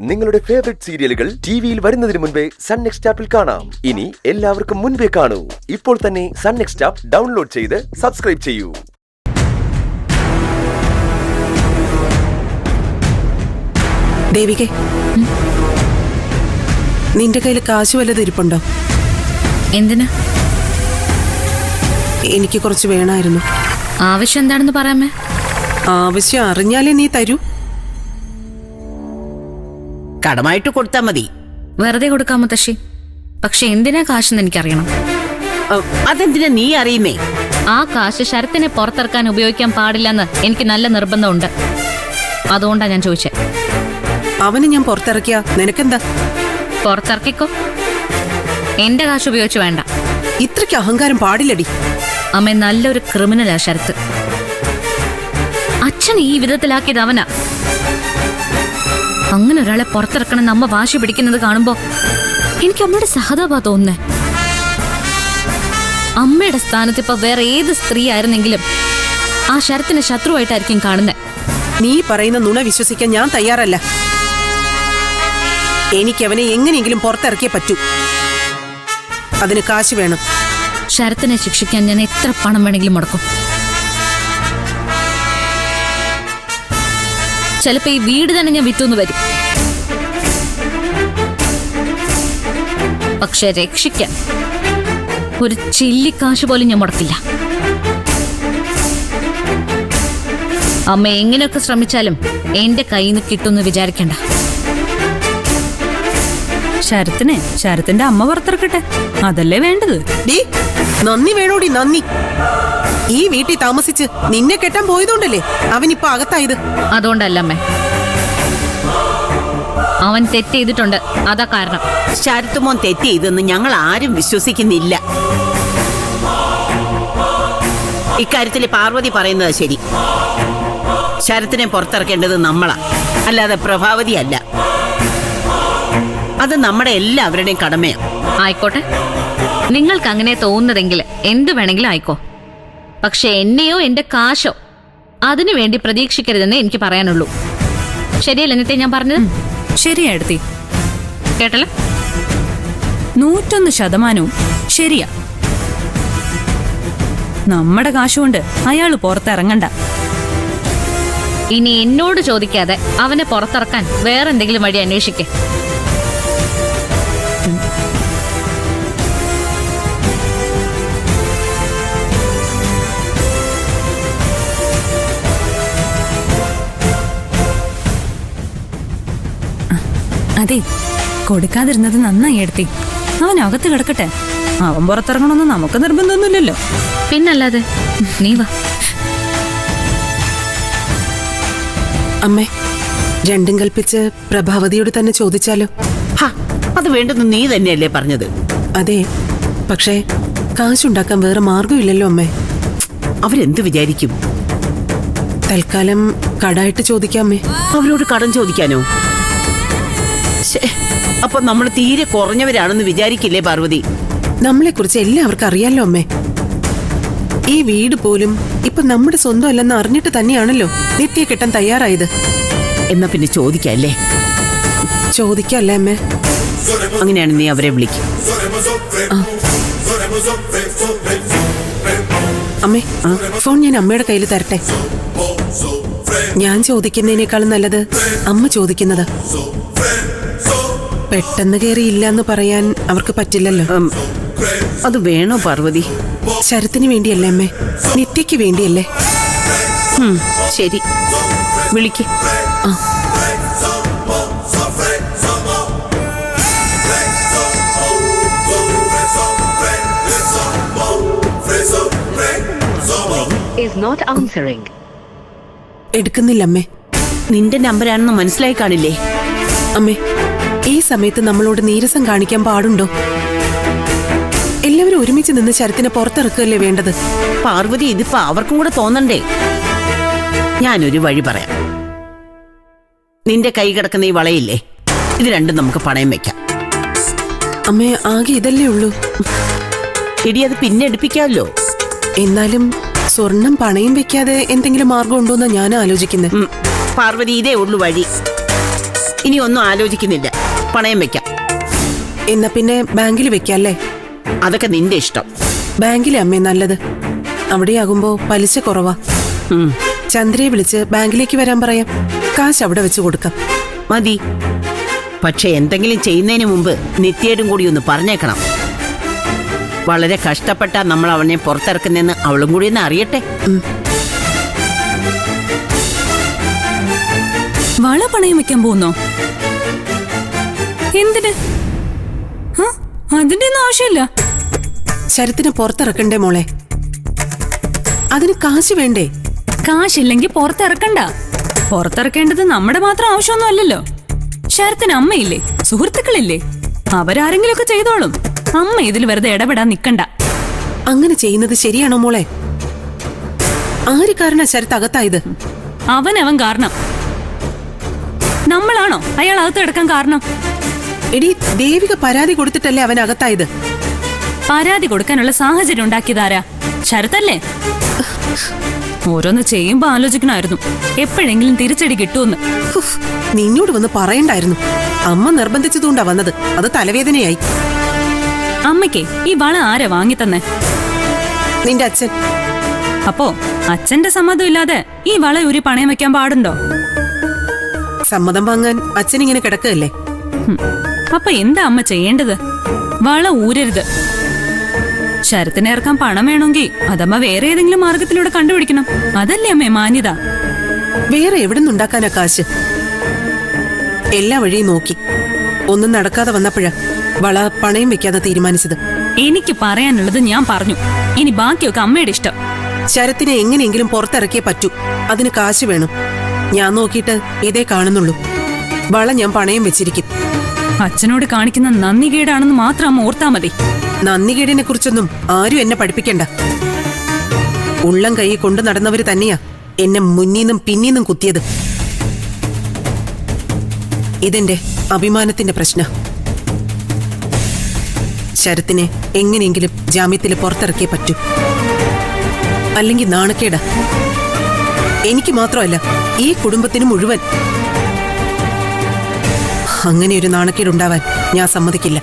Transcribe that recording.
നിങ്ങളുടെ ഫേവറേറ്റ് സീരിയലുകൾ ടിവിയിൽ വരുന്നതിന് മുൻപേ സൺ നെക്സ്റ്റ് ആപ്പിൽ കാണാം. ഇനി എല്ലാവർക്കും മുൻപേ കാണൂ. ഇപ്പോൾ തന്നെ സൺ നെക്സ്റ്റ് ആപ്പ് ഡൗൺലോഡ് ചെയ്ത് സബ്സ്ക്രൈബ് ചെയ്യൂ. ദേവികെ, നിന്റെ കയ്യിൽ കാശ് വല്ലതും ഇരിപ്പുണ്ടോ? എന്തിനാ? എനിക്ക് കുറച്ച് വേണമായിരുന്നു. ആവശ്യം എന്താണെന്ന് പറയാമേ? ആവശ്യം അറിഞ്ഞാലേ നീ തരൂ. കടമായിട്ട് കൊടുത്താ മതി. വെറുതെ കൊടുക്കാമോ തശി? പക്ഷെ എന്തിനാ കാശെന്ന് എനിക്കറിയണം. അതെന്തിനാ നീ അറിയുന്നേ? ആ കാശ് ശരത്തിനെ പുറത്തിറക്കാൻ ഉപയോഗിക്കാൻ പാടില്ലെന്ന് എനിക്ക് നല്ല നിർബന്ധമുണ്ട്. അതുകൊണ്ടാ ഞാൻ ചോദിച്ചേ. അവന് ഞാൻ പുറത്തിറക്കിയ നിനക്കെന്താ? പുറത്തിറക്കിക്കോ, എന്റെ കാശ് ഉപയോഗിച്ച് വേണ്ട. ഇത്രയ്ക്ക് അഹങ്കാരം പാടില്ലടി. അമ്മ നല്ലൊരു ക്രിമിനലാ ശരത്ത്. അച്ഛൻ ഈ വിധത്തിലാക്കിയത് അവനാ. അങ്ങനെ ഒരാളെ പുറത്തിറക്കണമെന്ന് അമ്മ വാശി പിടിക്കുന്നത് കാണുമ്പോ എനിക്ക് അമ്മയുടെ സഹതാപാ തോന്നുന്നേ. അമ്മയുടെ സ്ഥാനത്ത് ഇപ്പൊ വേറെ ഏത് സ്ത്രീ ആയിരുന്നെങ്കിലും ആ ശരത്തിനെ ശത്രുവായിട്ടായിരിക്കും കാണുന്നേ. നീ പറയുന്ന നുണ വിശ്വസിക്കാൻ ഞാൻ തയ്യാറല്ല. എനിക്ക് അവനെ എങ്ങനെയെങ്കിലും പുറത്തിറക്കിയേ പറ്റൂ. അതിന് കാശ് വേണം. ശരത്തിനെ ശിക്ഷിക്കാൻ ഞാൻ എത്ര പണം വേണമെങ്കിലും മുടക്കും. ചിലപ്പോ ഈ വീട് തന്നെ ഞാൻ വിറ്റുന്ന് വരും. പക്ഷെ രക്ഷിക്കാൻ ഒരു ചില്ലിക്കാശ് പോലും ഞാൻ മുടക്കില്ല. അമ്മ എങ്ങനെയൊക്കെ ശ്രമിച്ചാലും എന്റെ കയ്യിൽ നിന്ന് കിട്ടുമെന്ന് വിചാരിക്കണ്ട. ശരത്തിന്റെ അമ്മ പുറത്തിറക്കട്ടെ, അതല്ലേ വേണ്ടത്. നന്ദി വേണോടി, നന്ദി. ഈ വീട്ടിൽ താമസിച്ച് നിന്നെ കെട്ടാൻ പോയതുകൊണ്ടല്ലേ അവനിപ്പോ അകത്തായത്. അതുകൊണ്ടല്ല അമ്മേ, അവൻ തെറ്റ് ചെയ്തിട്ടുണ്ട്, അതാ കാരണം. ശരത്തുമോൻ തെറ്റ് ചെയ്തെന്ന് ഞങ്ങൾ ആരും വിശ്വസിക്കുന്നില്ല. ഇക്കാര്യത്തിൽ പാർവതി പറയുന്നത് ശരി. ശരത്തിനെ പുറത്തിറക്കേണ്ടത് നമ്മളാ, അല്ലാതെ പ്രഭാവതി അല്ല. അത് നമ്മുടെ എല്ലാവരുടെയും കടമയാണ്. ആയിക്കോട്ടെ, നിങ്ങൾക്ക് അങ്ങനെ തോന്നുന്നതെങ്കിൽ എന്തു വേണമെങ്കിലും ആയിക്കോ. പക്ഷെ എന്നെയോ എന്റെ കാശോ അതിനു വേണ്ടി പ്രതീക്ഷിക്കരുതെന്ന് എനിക്ക് പറയാനുള്ളൂ. ശരിയല്ല എന്നിട്ട് ഞാൻ പറഞ്ഞത്? ശരിയാ എടുത്തി, കേട്ടല്ലോ? 101% ശരിയാ. നമ്മുടെ കാശുകൊണ്ട് അയാള് പുറത്തിറങ്ങണ്ട. ഇനി എന്നോട് ചോദിക്കാതെ അവനെ പുറത്തിറക്കാൻ വേറെന്തെങ്കിലും വഴി അന്വേഷിക്കേ. അതെ, കൊടുക്കാതിരുന്നത് നന്നായി എടുത്തി. അവൻ അകത്ത് കിടക്കട്ടെ. അവൻ പുറത്തിറങ്ങണമെന്ന് നമുക്ക് നിർബന്ധമൊന്നുമില്ലല്ലോ. പിന്നല്ലാതെ. നീ വാ. അമ്മേ, രണ്ടും കൽപ്പിച്ച് പ്രഭാവതിയോട് തന്നെ ചോദിച്ചാലോ? അത് വേണ്ടെന്ന് നീ തന്നെയല്ലേ പറഞ്ഞത്? അതെ, പക്ഷേ കാശുണ്ടാക്കാൻ വേറെ മാർഗമില്ലല്ലോ അമ്മേ. അവരെന്ത് വിചാരിക്കും? തൽക്കാലം കടായിട്ട് ചോദിക്കാമേ. അവരോട് കടം ചോദിക്കാനോ? അപ്പൊ നമ്മൾ തീരെ കുറഞ്ഞവരാണെന്ന് വിചാരിക്കില്ലേ പാർവതി? നമ്മളെ കുറിച്ച് എല്ലാവർക്കും അറിയാലോ അമ്മേ. ഈ വീട് പോലും ഇപ്പൊ നമ്മുടെ സ്വന്തം അല്ലെന്ന് അറിഞ്ഞിട്ട് തന്നെയാണല്ലോ നിത്യ കെട്ടാൻ തയ്യാറായത്. എന്നാ പിന്നെ ചോദിക്കല്ലേ? ചോദിക്കല്ലേ അമ്മേ? അങ്ങനെയാണ് നീ അവരെ വിളിക്കും. അമ്മേ, ഫോൺ ഞാൻ അമ്മയുടെ കയ്യിൽ തരട്ടെ. ഞാൻ ചോദിക്കുന്നതിനേക്കാളും നല്ലത് അമ്മ ചോദിക്കുന്നത്. പെട്ടെന്ന് കയറി ഇല്ലാന്ന് പറയാൻ അവർക്ക് പറ്റില്ലല്ലോ. അത് വേണോ പാർവതി? ശരത്തിന് വേണ്ടിയല്ലേ അമ്മേ? നിത്യയ്ക്ക് വേണ്ടിയല്ലേ? ശരി, വിളിക്ക്. എടുക്കുന്നില്ല അമ്മേ. നിന്റെ നമ്പറാണെന്ന് മനസ്സിലായി കാണില്ലേ? അമ്മേ, ഈ സമയത്ത് നമ്മളോട് നീരസം കാണിക്കാൻ പാടുണ്ടോ? എല്ലാവരും ഒരുമിച്ച് നിന്ന് ശരത്തിനെ പുറത്തിറക്കുകയല്ലേ വേണ്ടത്? പാർവതി, ഇതിപ്പോ അവർക്കും കൂടെ തോന്നണ്ടേ? ഞാനൊരു വഴി പറയാം. നിന്റെ കൈ കിടക്കുന്ന ഈ വളയില്ലേ, ഇത് രണ്ടും നമുക്ക് പണയം വെക്കാം. അമ്മേ, ആകെ ഇതല്ലേ ഉള്ളൂ. ഇടി, അത് പിന്നെ എടുപ്പിക്കാമല്ലോ. എന്നാലും സ്വർണം പണയം വെക്കാതെ എന്തെങ്കിലും മാർഗം ഉണ്ടോന്നാ ഞാൻ ആലോചിക്കുന്നത്. പാർവതി, ഇതേ ഉള്ളു വഴി. ഇനി ഒന്നും ആലോചിക്കുന്നില്ല, പണയം വെക്കാം. എന്നാ പിന്നെ ബാങ്കിൽ വെക്കല്ലേ? അതൊക്കെ നിന്റെ ഇഷ്ടം. ബാങ്കിലെ അമ്മേ നല്ലത്. അവിടെയാകുമ്പോ പലിശ കുറവാ. ഉം, ചന്ദ്രയെ വിളിച്ച് ബാങ്കിലേക്ക് വരാൻ പറയാം. കാശ് അവിടെ വെച്ച് കൊടുക്കാം. മതി. പക്ഷെ എന്തെങ്കിലും ചെയ്യുന്നതിന് മുമ്പ് നിത്യയുടെ കൂടി ഒന്ന് പറഞ്ഞേക്കണം. വളരെ കഷ്ടപ്പെട്ടാ നമ്മൾ അവനെ പുറത്തിറക്കുന്നെന്ന് അവളും കൂടി ഒന്ന് അറിയട്ടെ. വള പണയം വെക്കാൻ പോകുന്നോ? എന്തിന്? അതിന്റെ ഒന്നും ആവശ്യമില്ല. ശരത്തിനെ പുറത്തിറക്കണ്ടേ മോളെ? അതിന് കാശ് വേണ്ടേ? കാശില്ലെങ്കിൽ പുറത്തിറക്കണ്ട. പുറത്തിറക്കേണ്ടത് നമ്മുടെ മാത്രം ആവശ്യമൊന്നും അല്ലല്ലോ. ശരത്തിന് അമ്മയില്ലേ, സുഹൃത്തുക്കളില്ലേ? അവരാരെങ്കിലും ഒക്കെ ചെയ്തോളും. അമ്മ ഇതിൽ വെറുതെ ഇടപെടാൻ നിക്കണ്ട. അങ്ങനെ ചെയ്യുന്നത് ശരിയാണോ മോളെ? ആര് കാരണ ശരത്ത് അകത്തായത്? അവൻ കാരണം. നമ്മളാണോ അയാൾ അകത്ത് കിടക്കാൻ കാരണം? എടി, ദേവിക പരാതി കൊടുത്തിട്ടല്ലേ അവൻ അകത്തായത്? പരാതി കൊടുക്കാനുള്ള സാഹചര്യം ഉണ്ടാക്കിയതാരാ? ശരത്തല്ലേ? ഓരോന്ന് ചെയ്യുമ്പോ ആലോചിക്കണമായിരുന്നു, എപ്പോഴെങ്കിലും തിരിച്ചടി കിട്ടുമെന്ന്. ഹുഫ്, നിന്നോട് വന്ന് പറയണ്ടായിരുന്നു. അമ്മ നിർബന്ധിച്ചതുകൊണ്ടാ വന്നത്. അത് തലവേദനയായി. അമ്മയ്ക്ക് ഈ വള ആരാ വാങ്ങി തന്നെ? നിന്റെ അച്ഛൻ. അപ്പോ അച്ഛന്റെ സമ്മതം ഇല്ലാതെ ഈ വള ഒരു പണയം വെക്കാൻ പാടുണ്ടോ? സമ്മതം വാങ്ങാൻ അച്ഛൻ ഇങ്ങനെ കിടക്കുകയല്ലേ? അപ്പൊ എന്താ അമ്മ ചെയ്യേണ്ടത്? വള ഊരരുത്. ശരത്തിനെ ഇറക്കാൻ പണം വേണമെങ്കിൽ അതമ്മ വേറെ ഏതെങ്കിലും മാർഗത്തിലൂടെ കണ്ടുപിടിക്കണം. അതല്ലേ അമ്മേ മാന്യത? വേറെ എവിടെ നിന്നുണ്ടാക്കാനാ കാശ്? എല്ലാ വഴിയും നോക്കി, ഒന്നും നടക്കാതെ വന്നപ്പോഴാ വള പണയം വെക്കാതെ തീരുമാനിച്ചത്. എനിക്ക് പറയാനുള്ളത് ഞാൻ പറഞ്ഞു. ഇനി ബാക്കിയൊക്കെ അമ്മയുടെ ഇഷ്ടം. ശരത്തിനെ എങ്ങനെയെങ്കിലും പുറത്തിറക്കിയേ പറ്റൂ. അതിന് കാശ് വേണം. ഞാൻ നോക്കിയിട്ട് ഇതേ കാണുന്നുള്ളൂ. വള ഞാൻ പണയം വെച്ചിരിക്കും. അച്ഛനോട് കാണിക്കുന്ന നന്ദികേടാണെന്ന് മാത്രം അമ്മ ഓർത്താ മതി. നന്ദികേടിനെ കുറിച്ചൊന്നും ആരും എന്നെ പഠിപ്പിക്കണ്ട. ഉള്ളം കൈ കൊണ്ടു നടന്നവര് തന്നെയാ എന്നെ മുന്നീന്നും പിന്നീന്നും കുത്തിയത്. ഇതെന്റെ അഭിമാനത്തിന്റെ പ്രശ്ന. ശരത്തിനെ എങ്ങനെയെങ്കിലും ജാമ്യത്തിൽ പുറത്തിറക്കിയേ പറ്റൂ. അല്ലെങ്കിൽ നാണക്കേടാ. എനിക്ക് മാത്രമല്ല, ഈ കുടുംബത്തിന് മുഴുവൻ. അങ്ങനെ ഒരു നാണക്കേടുണ്ടാവാൻ ഞാൻ സമ്മതിക്കില്ല.